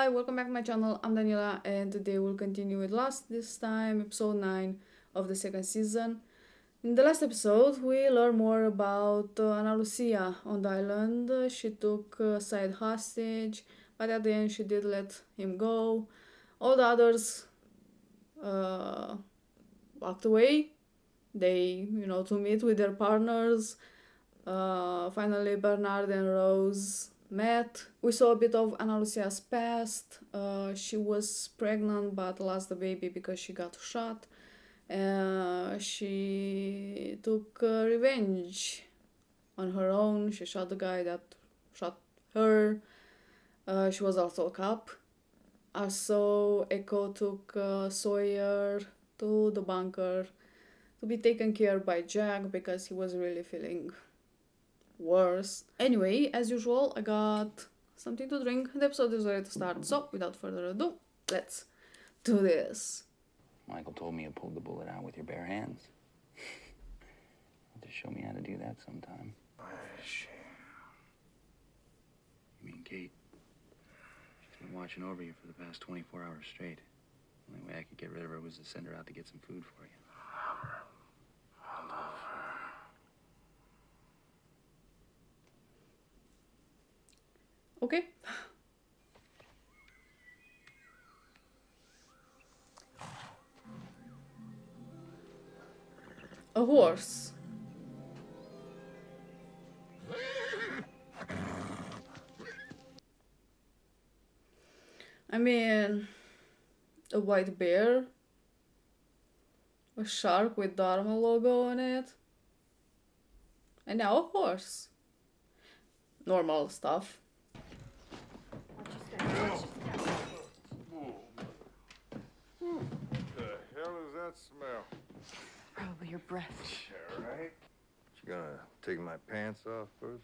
Hi, welcome back to my channel. I'm Daniela and today we'll continue with this time, episode 9 of the second season. In the last episode, we learned more about Ana Lucia on the island. She took Said hostage, but at the end she did let him go. All the others uh, walked away. They, to meet with their partners. Finally, Bernard and Rose met. We saw a bit of Ana Lucia's past. She was pregnant but lost the baby because she got shot. She took revenge on her own. She shot the guy that shot her. She was also a cop. Also, Echo took Sawyer to the bunker to be taken care by Jack because he was really feeling worse. Anyway, as usual, I got something to drink. The episode is ready to start, so without further ado, let's do this. Michael told me you pulled the bullet out with your bare hands. Just show me how to do that sometime. You mean Kate? She's been watching over you for the past 24 hours straight. The only way I could get rid of her was to send her out to get some food for you. I love her. Okay. A horse. I mean, a white bear, a shark with Dharma logo on it, and now a horse. Normal stuff. The hell is that smell? Probably your breath. Yeah, right? You gonna take my pants off first?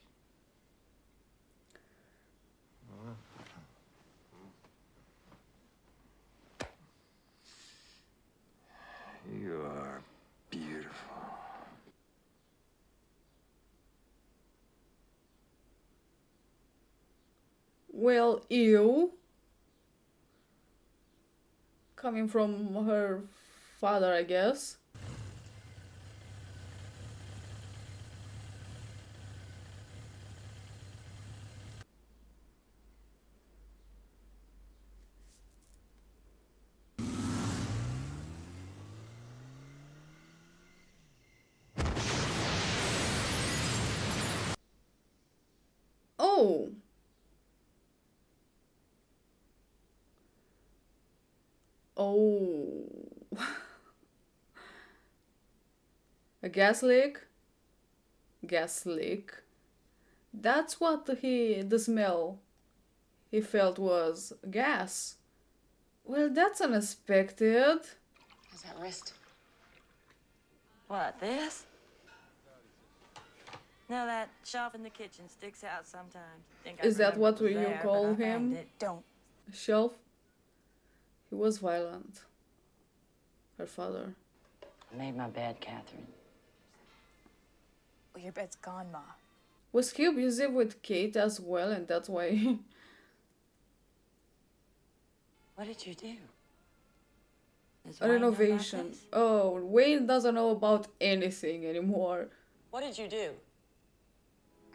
You are beautiful. Well, ew. Coming from her father, I guess. Oh. Oh. A gas leak? Gas leak. That's what the smell he felt was gas. Well, that's unexpected. How's that wrist? What, this? No, that shelf in the kitchen sticks out sometimes. Is that what you you call him? Don't. Shelf? He was violent. Her father. I made my bed, Catherine. Well, your bed's gone, Ma. Was he abusive with Kate as well, and that's why? What did you do? Does A Wayne know about renovation. this? Oh, Wayne doesn't know about anything anymore. What did you do?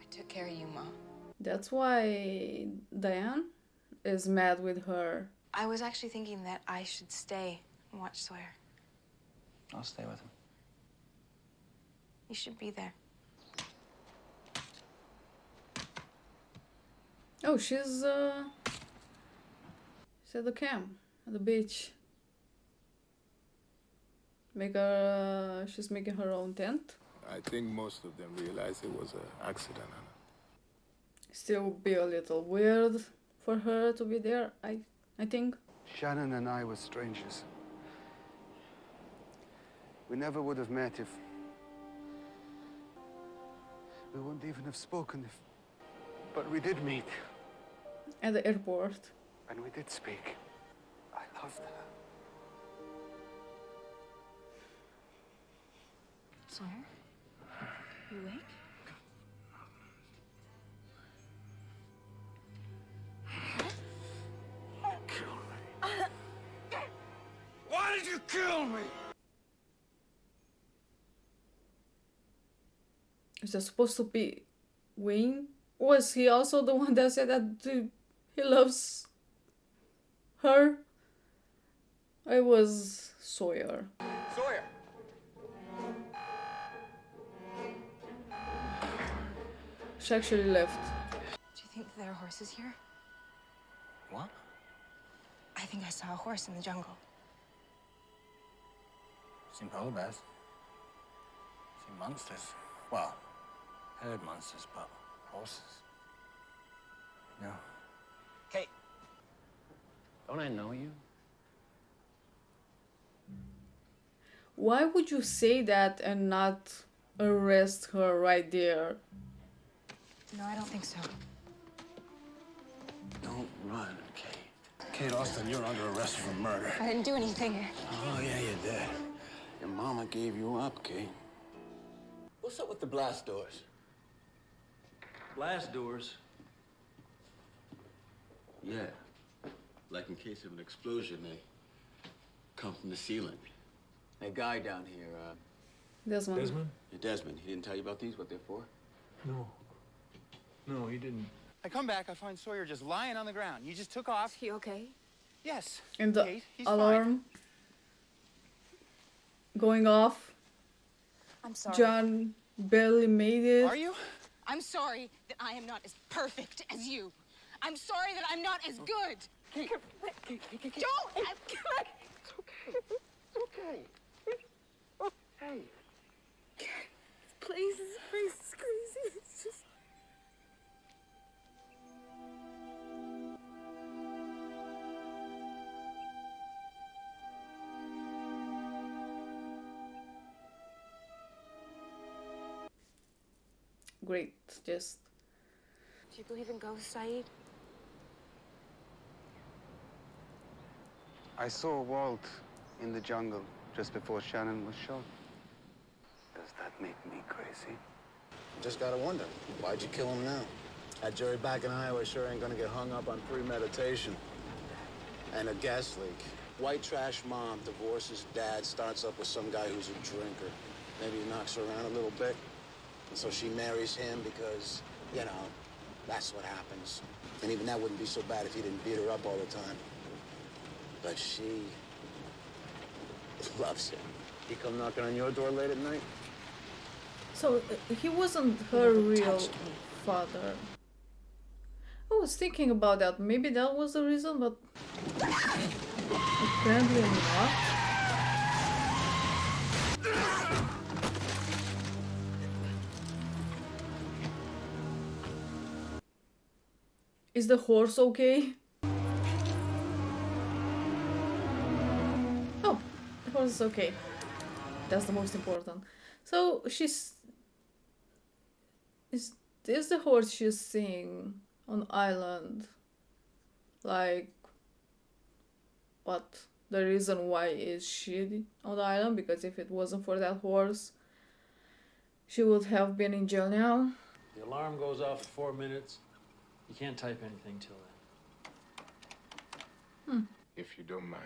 I took care of you, Ma. That's why Diane is mad with her. I was actually thinking that I should stay and watch Sawyer. I'll stay with him. You should be there. Oh, she's at the camp, at the beach. She's making her own tent. I think most of them realize it was an accident, Anna. Still be a little weird for her to be there, I think. Shannon and I were strangers. We never would have met if... We wouldn't even have spoken if... But we did meet. At the airport. And we did speak. I loved her. Sawyer? You awake? kill me! Is that supposed to be Wayne? Was he also the one that said that he loves her? It was Sawyer. Sawyer! She actually left. Do you think there are horses here? What? I think I saw a horse in the jungle. Seen polar bears. Seen monsters. Well, heard monsters, but horses. No. Kate. Don't I know you? Why would you say that and not arrest her right there? No, I don't think so. Don't run, Kate. Kate Austin, you're under arrest for murder. I didn't do anything. Oh, yeah, you did. Your mama gave you up, Kate. What's up with the blast doors? Blast doors? Yeah. Like in case of an explosion, they come from the ceiling. That guy down here, Desmond. Desmond? Desmond, he didn't tell you about these, what they're for? No. No, he didn't. I come back, I find Sawyer just lying on the ground. You just took off. Is he okay? Yes. And the Kate, he's alarm going off. I'm sorry. John barely made it. fine. Are you? I'm sorry that I am not as perfect as you. I'm sorry that I'm not as good. Don't! Hey. Please, this place is crazy. It's just... Great, just Do you believe in ghosts, Saeed? I saw Walt in the jungle just before Shannon was shot. Does that make me crazy? Just gotta wonder, why'd you kill him now? That Jerry back in Iowa sure ain't gonna get hung up on premeditation. And a gas leak. White trash mom divorces dad, starts up with some guy who's a drinker. Maybe he knocks her around a little bit. And so she marries him because, you know, that's what happens. And even that wouldn't be so bad if he didn't beat her up all the time. But she loves him. He come knocking on your door late at night? so he wasn't her real touched me. father. I was thinking about that. Maybe that was the reason, but apparently not. Is the horse okay? Oh, the horse is okay. That's the most important. So is this the horse she's seeing on island? Like, what the reason why is she on the island? Because if it wasn't for that horse, she would have been in jail now. The alarm goes off in 4 minutes. You can't type anything till then. If you don't mind,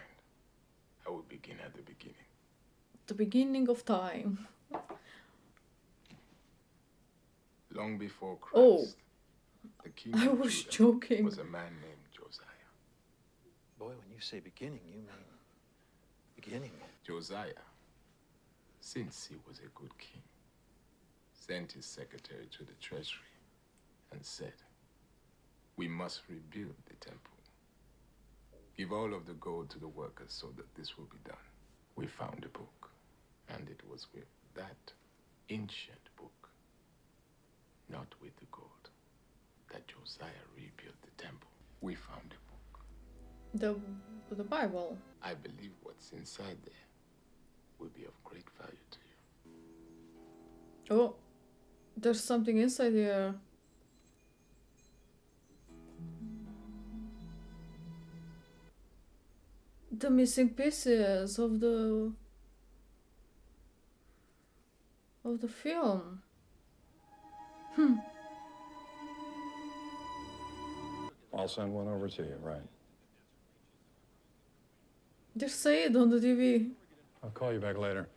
I will begin at the beginning. The beginning of time. Long before Christ, Oh, the king I of was Judah joking. was a man named Josiah. Boy, when you say beginning, you mean beginning. Josiah, since he was a good king, sent his secretary to the treasury and said, "We must rebuild the temple. Give all of the gold to the workers so that this will be done." We found a book, and it was with that ancient book, not with the gold, that Josiah rebuilt the temple. We found a book. The Bible. I believe what's inside there will be of great value to you. Oh, there's something inside here. The missing pieces of the film. I'll send one over to you, right? Just say it on the TV. I'll call you back later.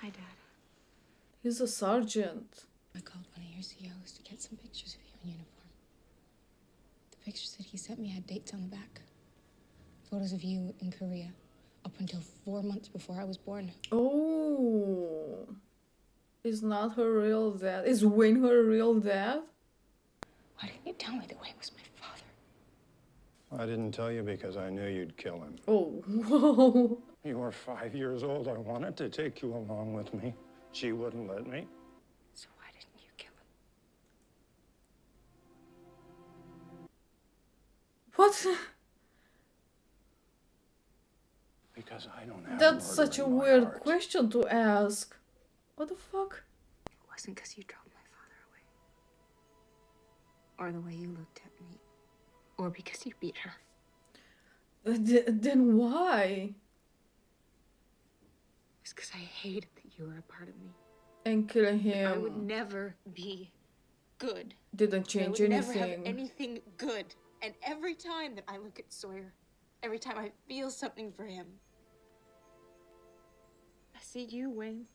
Hi, Dad. He's a sergeant. I called one of your COs to get some pictures of you in uniform. The pictures that he sent me had dates on the back. Photos of you in Korea, up until 4 months before I was born. Oh. Is not her real dad? Is Wayne her real dad? Why didn't you tell me that Wayne was my father? I didn't tell you because I knew you'd kill him. Oh, whoa. You were 5 years old. I wanted to take you along with me. She wouldn't let me. So why didn't you kill him? What? Because I don't have That's murder such a in my weird heart. question to ask. What the fuck? It wasn't because you drove my father away. Or the way you looked at me. Or because you beat her. Then why? It's because I hated that you were a part of me. And killing I would him never be good. didn't I change would never have anything. anything good. And every time that I look at Sawyer, every time I feel something for him, I see you, Wayne.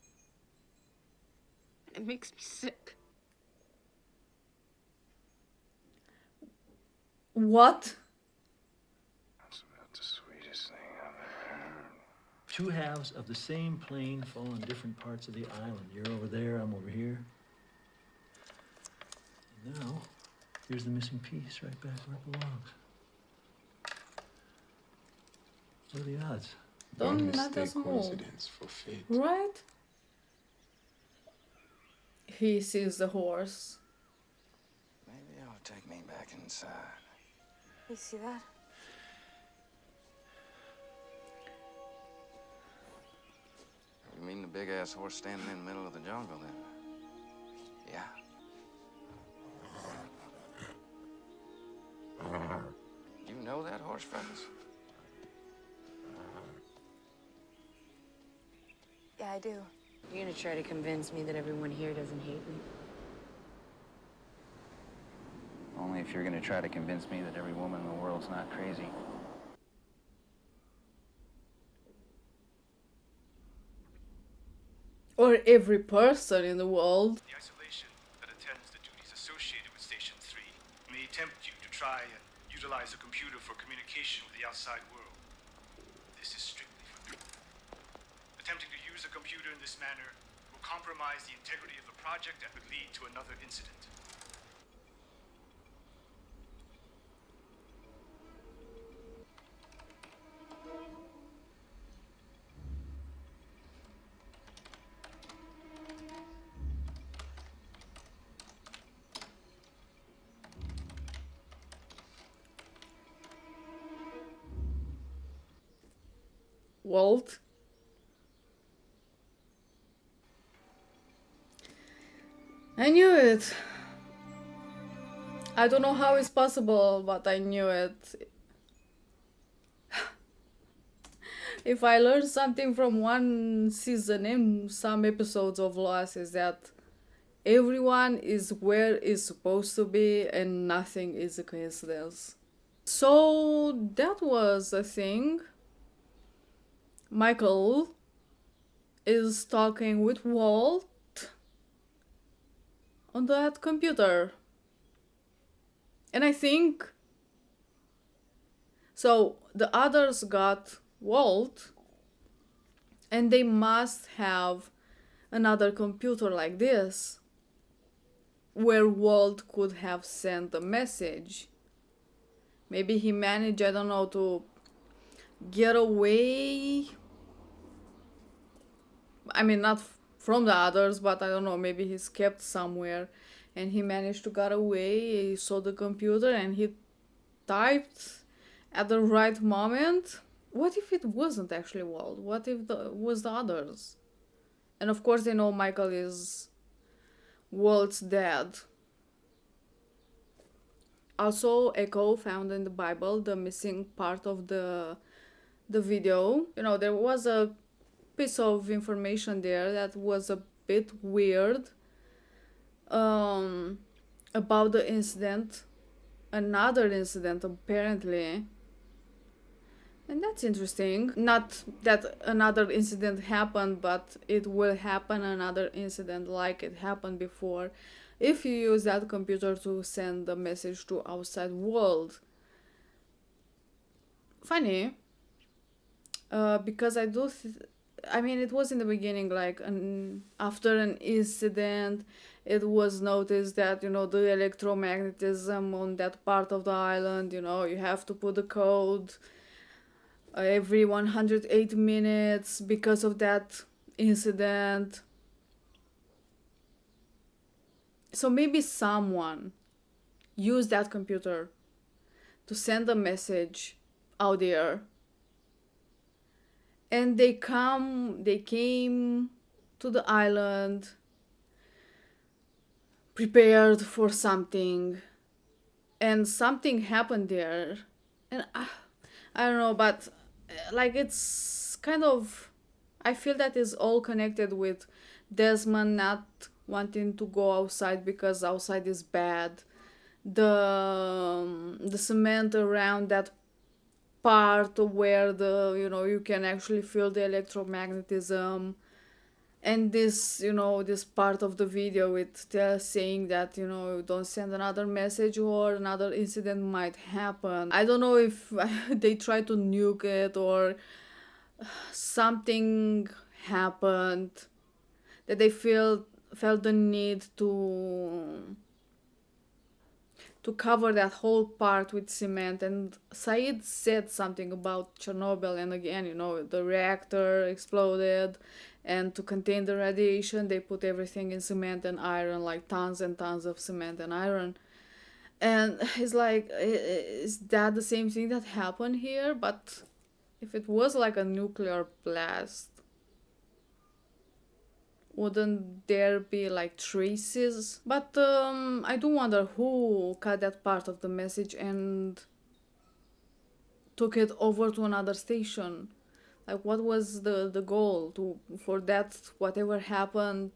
And it makes me sick. What? That's about the sweetest thing I've heard. Two halves of the same plane fall in different parts of the island. You're over there, I'm over here. And now, here's the missing piece right back where it belongs. What are the odds? Don't let mistake us move. coincidence for fate. Right? He sees the horse. Maybe I'll take me back inside. You see that? You mean the big-ass horse standing in the middle of the jungle, then? Yeah. You know that horse, Freckles? Yeah, I do. You're gonna try to convince me that everyone here doesn't hate me? Only if you're gonna try to convince me that every woman in the world's not crazy. Or every person in the world. The isolation that attends the duties associated with Station 3 may tempt you to try and utilize a computer for communication with the outside world. This is strictly forbidden. Attempting to use a computer in this manner will compromise the integrity of the project and would lead to another incident. Walt. I knew it. I don't know how it's possible, but I knew it. If I learned something from one season and some episodes of Lost is that everyone is where it's supposed to be and nothing is a coincidence. So that was a thing. Michael is talking with Walt on that computer. And I think so the others got Walt and they must have another computer like this where Walt could have sent a message. Maybe he managed, I don't know, to get away. I mean, not from the others, but I don't know, maybe he's kept somewhere and he managed to get away. He saw the computer and he typed at the right moment. What if it wasn't actually Walt? What if it was the others? And of course they know Michael is Walt's dad. Also, Echo found in the Bible the missing part of the video. You know, there was a piece of information there that was a bit weird about the incident. Another incident apparently And that's interesting. Not that another incident happened, but it will happen another incident like it happened before if you use that computer to send a message to outside world. Funny, because I mean, it was in the beginning, like after an incident, it was noticed that the electromagnetism on that part of the island. You have to put the code every 108 minutes because of that incident. So maybe someone used that computer to send a message out there, and they came to the island prepared for something, and something happened there. And I don't know, but like it's kind of, I feel that is all connected with Desmond not wanting to go outside because outside is bad. The cement around that part where you can actually feel the electromagnetism, and this part of the video, it's saying that don't send another message or another incident might happen. I don't know if they try to nuke it or something happened that they felt the need to cover that whole part with cement. And Said said something about Chernobyl, and again, the reactor exploded, and to contain the radiation, they put everything in cement and iron, like tons and tons of cement and iron. And it's like, is that the same thing that happened here? But if it was like a nuclear blast, wouldn't there be like traces? But I do wonder who cut that part of the message and took it over to another station. Like, what was the goal for that whatever happened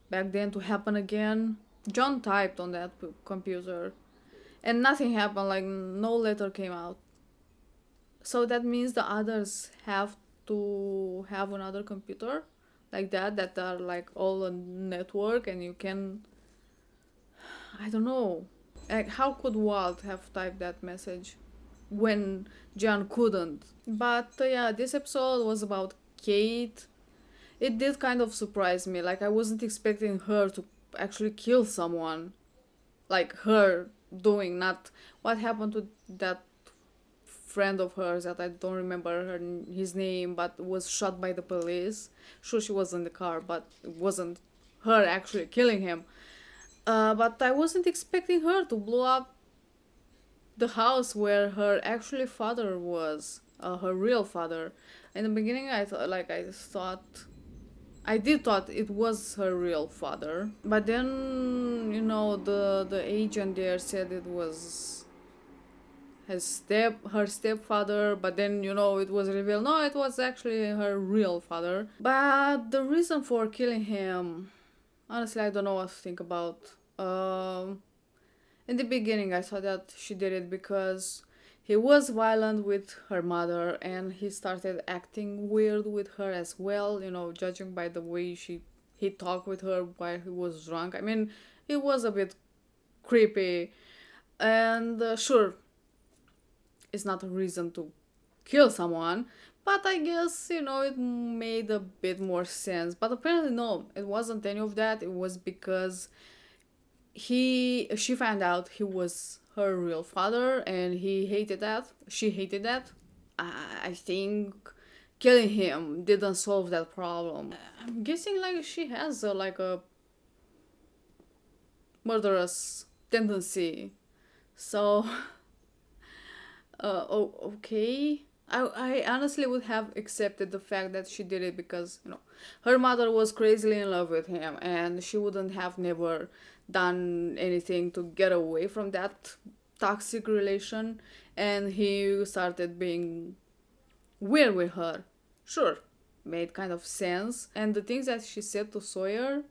back then to happen again? John typed on that computer, and nothing happened. Like, no letter came out. So that means the others have to have another computer like that are like all a network, and you can, I don't know, like how could Walt have typed that message when John couldn't? But yeah, this episode was about Kate. It did kind of surprise me. Like, I wasn't expecting her to actually kill someone, like her doing, not what happened to that friend of hers that I don't remember his name, but was shot by the police. Sure, she was in the car, but it wasn't her actually killing him. But I wasn't expecting her to blow up the house where her actually father was, her real father. In the beginning, I did thought it was her real father, but then the agent there said it was her stepfather, but then it was revealed no, it was actually her real father. But the reason for killing him, honestly, I don't know what to think about. In the beginning, I thought that she did it because he was violent with her mother, and he started acting weird with her as well, judging by the way he talked with her while he was drunk. I mean, it was a bit creepy. And sure, it's not a reason to kill someone, but I guess it made a bit more sense. But apparently no, it wasn't any of that. It was because she found out he was her real father, and she hated that. I think killing him didn't solve that problem. I'm guessing like she has a murderous tendency, so okay. I honestly would have accepted the fact that she did it because, her mother was crazily in love with him, and she wouldn't have never done anything to get away from that toxic relation, and he started being weird with her. Sure, made kind of sense. And the things that she said to Sawyer,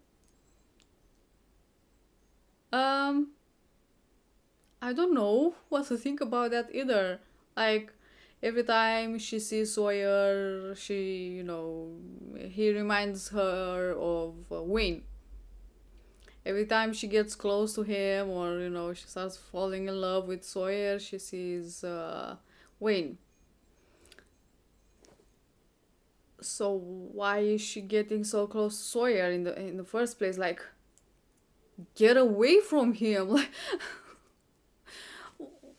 I don't know what to think about that either. Like, Every time she sees Sawyer, he reminds her of Wayne. Every time she gets close to him, or she starts falling in love with Sawyer, she sees Wayne. So why is she getting so close to Sawyer in the first place? Like, get away from him! Like,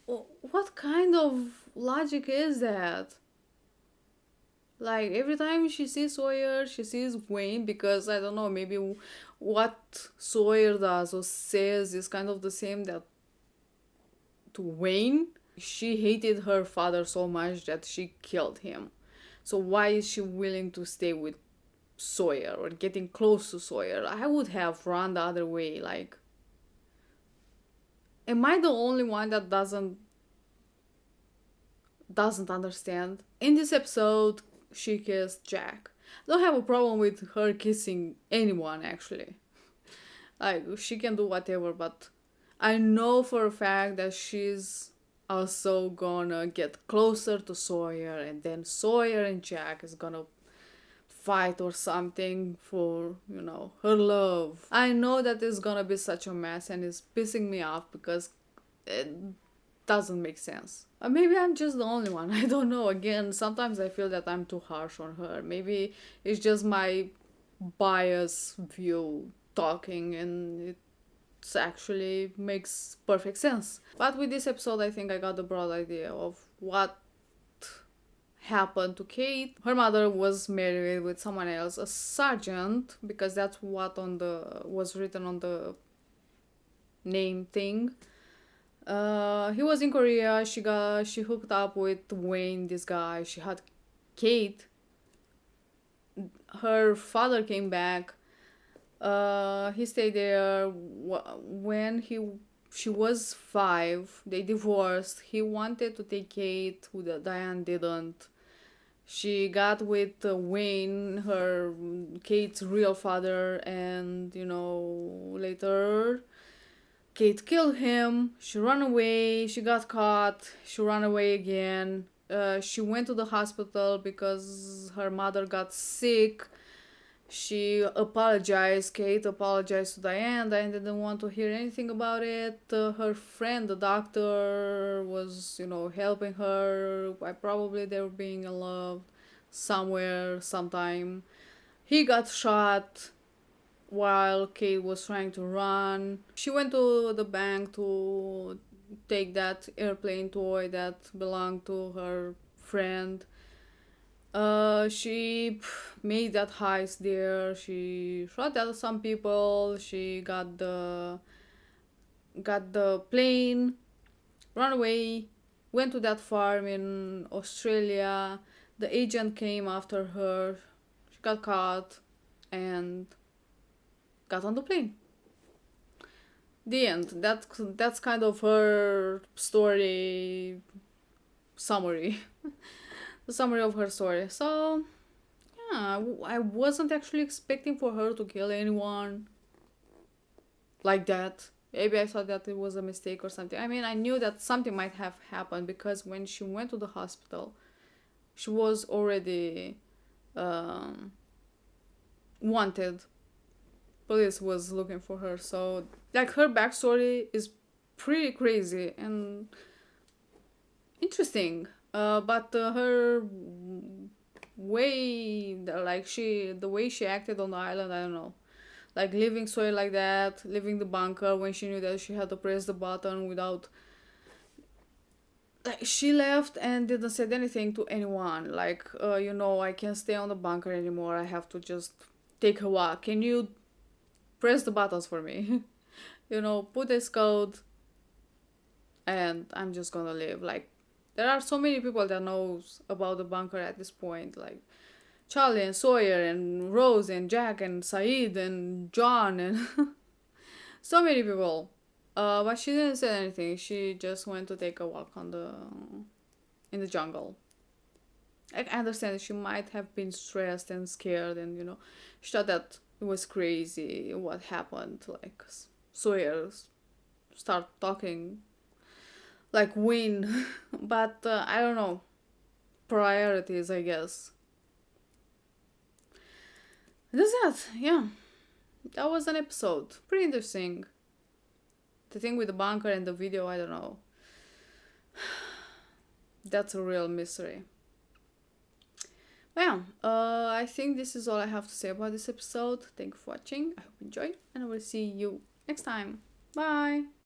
what kind of logic is that? Like, every time she sees Sawyer, she sees Wayne, because I don't know, maybe what Sawyer does or says is kind of the same that to Wayne. She hated her father so much that she killed him. So why is she willing to stay with Sawyer or getting close to Sawyer? I would have run the other way. Like, am I the only one that doesn't understand? In this episode, she kissed Jack. I don't have a problem with her kissing anyone, actually. Like, she can do whatever, but I know for a fact that she's also gonna get closer to Sawyer, and then Sawyer and Jack is gonna fight or something for, her love. I know that it's gonna be such a mess, and it's pissing me off because it doesn't make sense. Maybe I'm just the only one. I don't know. Again, sometimes I feel that I'm too harsh on her. Maybe it's just my bias view talking, and it actually makes perfect sense. But with this episode, I think I got the broad idea of what happened to Kate. Her mother was married with someone else, a sergeant, because that's what was written on the name thing. He was in Korea. She hooked up with Wayne, this guy. She had Kate. Her father came back. He stayed there when she was 5. They divorced. He wanted to take Kate, who Diane didn't. She got with Wayne, her Kate's real father, and later Kate killed him. She ran away. She got caught. She ran away again. She went to the hospital because her mother got sick. She apologized. Kate apologized to Diane. Diane didn't want to hear anything about it. Her friend, the doctor, was, helping her. Probably they were being in love somewhere, sometime. He got shot while Kate was trying to run. She went to the bank to take that airplane toy that belonged to her friend. She made that heist there. She shot at some people. She got the plane, ran away, went to that farm in Australia. The agent came after her. She got caught and got on the plane. The end. That's kind of her story summary. The summary of her story. So, yeah, I wasn't actually expecting for her to kill anyone like that. Maybe I thought that it was a mistake or something. I mean, I knew that something might have happened because when she went to the hospital, she was already wanted. Police was looking for her. So, like, her backstory is pretty crazy and interesting. But her way, the way she acted on the island, I don't know. Like, leaving Sawyer like that, leaving the bunker when she knew that she had to press the button without. Like, she left and didn't say anything to anyone. Like, I can't stay on the bunker anymore. I have to just take a walk. Can you press the buttons for me? Put this code, and I'm just gonna live. Like, there are so many people that knows about the bunker at this point, like Charlie and Sawyer and Rose and Jack and Saeed and John and so many people. But she didn't say anything. She just went to take a walk in the jungle. I understand that she might have been stressed and scared, and she thought that it was crazy what happened. Like, Sawyer start talking like Wayne. But I don't know. priorities, I guess. That's that, yeah. That was an episode. Pretty interesting. The thing with the bunker and the video, I don't know. That's a real mystery. Well, I think this is all I have to say about this episode. Thank you for watching. I hope you enjoyed, and I will see you next time. Bye!